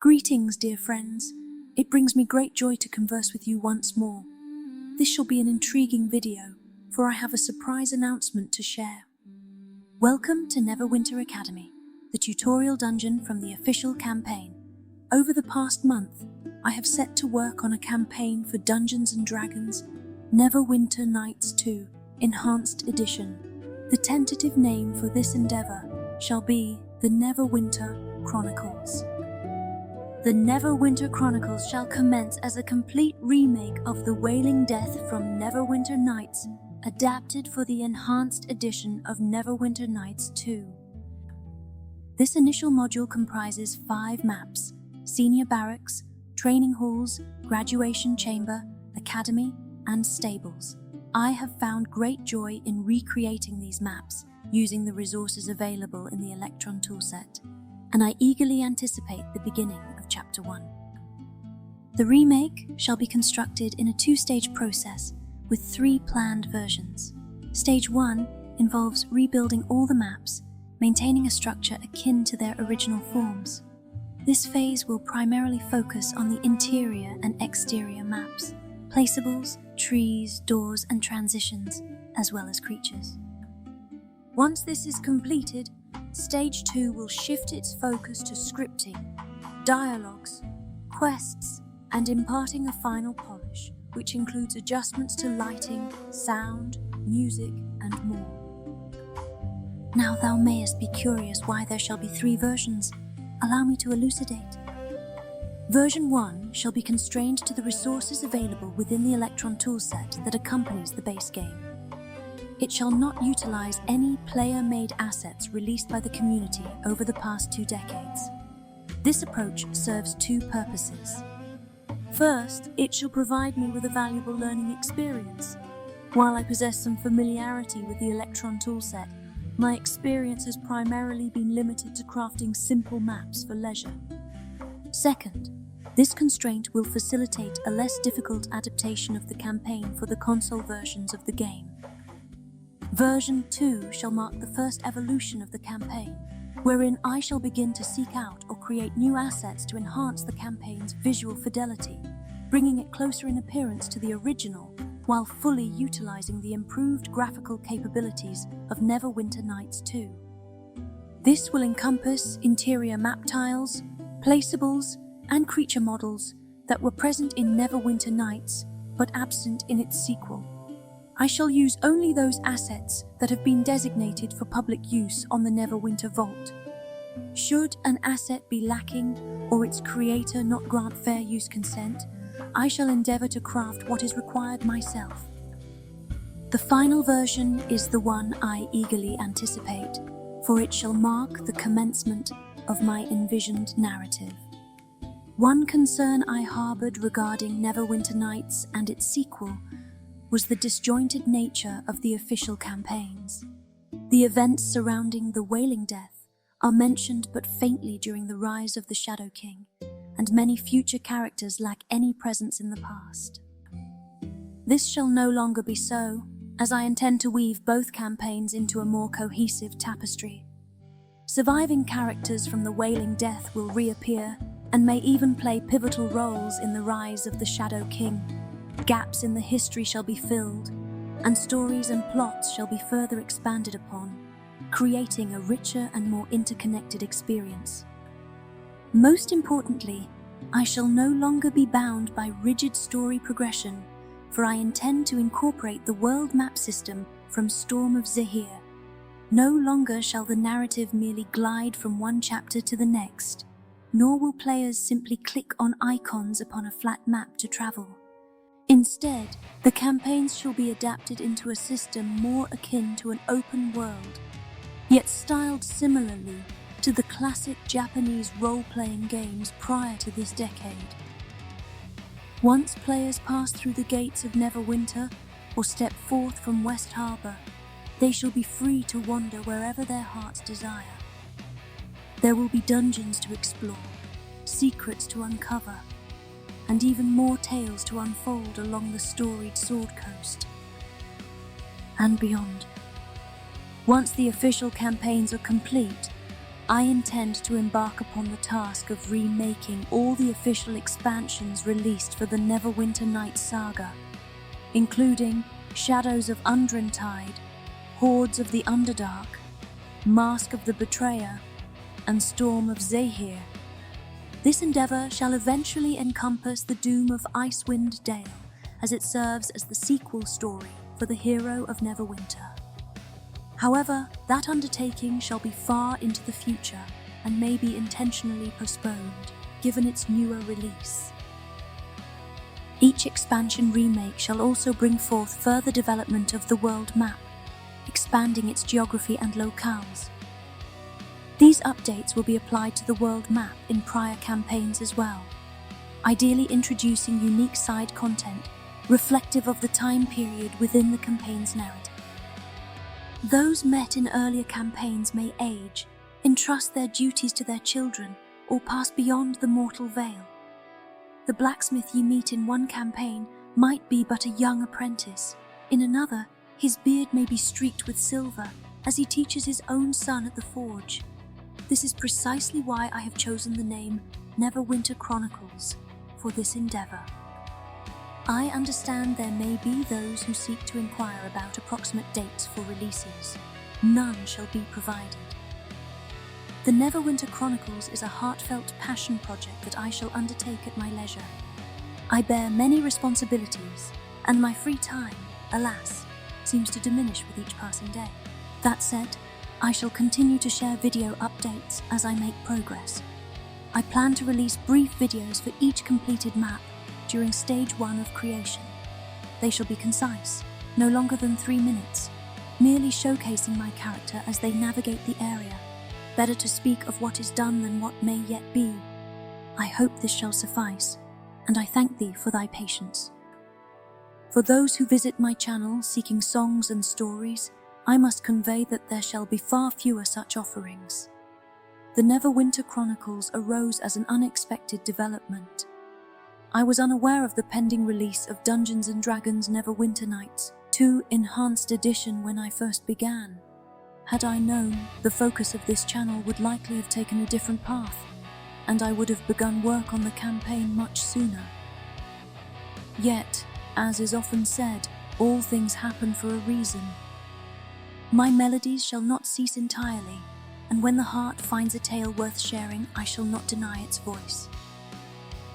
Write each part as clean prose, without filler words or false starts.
Greetings, dear friends. It brings me great joy to converse with you once more. This shall be an intriguing video, for I have a surprise announcement to share. Welcome to Neverwinter Academy, the tutorial dungeon from the official campaign. Over the past month, I have set to work on a campaign for Dungeons Dragons Neverwinter Nights 2 Enhanced Edition. The tentative name for this endeavor shall be the Neverwinter Chronicles. The Neverwinter Chronicles shall commence as a complete remake of the Wailing Death from Neverwinter Nights, adapted for the enhanced edition of Neverwinter Nights 2. This initial module comprises 5 maps: Senior Barracks, Training Halls, Graduation Chamber, Academy, and Stables. I have found great joy in recreating these maps using the resources available in the Electron Toolset, and I eagerly anticipate the beginning of Chapter 1. The remake shall be constructed in a 2-stage process with 3 planned versions. Stage 1 involves rebuilding all the maps, maintaining a structure akin to their original forms. This phase will primarily focus on the interior and exterior maps, placeables, trees, doors, and transitions, as well as creatures. Once this is completed, Stage 2 will shift its focus to scripting, dialogues, quests, and imparting a final polish, which includes adjustments to lighting, sound, music, and more. Now thou mayest be curious why there shall be 3 versions. Allow me to elucidate. Version 1 shall be constrained to the resources available within the Electron Toolset that accompanies the base game. It shall not utilize any player-made assets released by the community over the past 2 decades. This approach serves 2 purposes. First, it shall provide me with a valuable learning experience. While I possess some familiarity with the Electron Toolset, my experience has primarily been limited to crafting simple maps for leisure. Second, this constraint will facilitate a less difficult adaptation of the campaign for the console versions of the game. Version 2 shall mark the first evolution of the campaign, wherein I shall begin to seek out or create new assets to enhance the campaign's visual fidelity, bringing it closer in appearance to the original, while fully utilizing the improved graphical capabilities of Neverwinter Nights 2. This will encompass interior map tiles, placeables, and creature models that were present in Neverwinter Nights, but absent in its sequel. I shall use only those assets that have been designated for public use on the Neverwinter Vault. Should an asset be lacking or its creator not grant fair use consent, I shall endeavor to craft what is required myself. The final version is the one I eagerly anticipate, for it shall mark the commencement of my envisioned narrative. One concern I harbored regarding Neverwinter Nights and its sequel was the disjointed nature of the official campaigns. The events surrounding the Wailing Death are mentioned but faintly during the rise of the Shadow King, and many future characters lack any presence in the past. This shall no longer be so, as I intend to weave both campaigns into a more cohesive tapestry. Surviving characters from the Wailing Death will reappear and may even play pivotal roles in the rise of the Shadow King. Gaps in the history shall be filled, and stories and plots shall be further expanded upon, creating a richer and more interconnected experience. Most importantly, I shall no longer be bound by rigid story progression, for I intend to incorporate the world map system from Storm of Zehir. No longer shall the narrative merely glide from one chapter to the next, nor will players simply click on icons upon a flat map to travel. Instead, the campaigns shall be adapted into a system more akin to an open world, yet styled similarly to the classic Japanese role-playing games prior to this decade. Once players pass through the gates of Neverwinter or step forth from West Harbor, they shall be free to wander wherever their hearts desire. There will be dungeons to explore, secrets to uncover, and even more tales to unfold along the storied Sword Coast and beyond. Once the official campaigns are complete, I intend to embark upon the task of remaking all the official expansions released for the Neverwinter Nights saga, including Shadows of Undrentide, Hordes of the Underdark, Mask of the Betrayer, and Storm of Zehir. This endeavor shall eventually encompass the doom of Icewind Dale, as it serves as the sequel story for the hero of Neverwinter. However, that undertaking shall be far into the future and may be intentionally postponed, given its newer release. Each expansion remake shall also bring forth further development of the world map, expanding its geography and locales. These updates will be applied to the world map in prior campaigns as well, ideally introducing unique side content reflective of the time period within the campaign's narrative. Those met in earlier campaigns may age, entrust their duties to their children, or pass beyond the mortal veil. The blacksmith you meet in one campaign might be but a young apprentice. In another, his beard may be streaked with silver as he teaches his own son at the forge. This is precisely why I have chosen the name Neverwinter Chronicles for this endeavor. I understand there may be those who seek to inquire about approximate dates for releases. None shall be provided. The Neverwinter Chronicles is a heartfelt passion project that I shall undertake at my leisure. I bear many responsibilities, and my free time, alas, seems to diminish with each passing day. That said, I shall continue to share video updates as I make progress. I plan to release brief videos for each completed map during stage 1 of creation. They shall be concise, no longer than 3 minutes, merely showcasing my character as they navigate the area. Better to speak of what is done than what may yet be. I hope this shall suffice, and I thank thee for thy patience. For those who visit my channel seeking songs and stories, I must convey that there shall be far fewer such offerings. The Neverwinter Chronicles arose as an unexpected development. I was unaware of the pending release of Dungeons Dragons Neverwinter Nights 2 Enhanced Edition when I first began. Had I known, the focus of this channel would likely have taken a different path, and I would have begun work on the campaign much sooner. Yet, as is often said, all things happen for a reason. My melodies shall not cease entirely, and when the heart finds a tale worth sharing, I shall not deny its voice.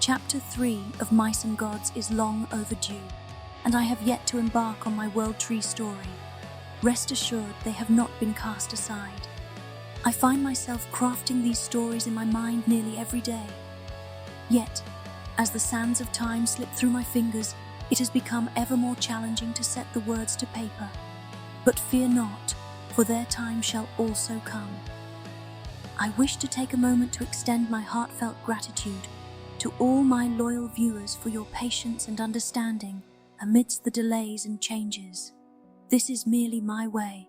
Chapter 3 of Mice and Gods is long overdue, and I have yet to embark on my World Tree story. Rest assured, they have not been cast aside. I find myself crafting these stories in my mind nearly every day. Yet, as the sands of time slip through my fingers, it has become ever more challenging to set the words to paper. But fear not, for their time shall also come. I wish to take a moment to extend my heartfelt gratitude to all my loyal viewers for your patience and understanding amidst the delays and changes. This is merely my way,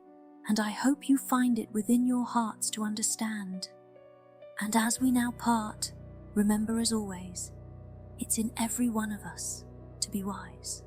and I hope you find it within your hearts to understand. And as we now part, remember as always, it's in every one of us to be wise.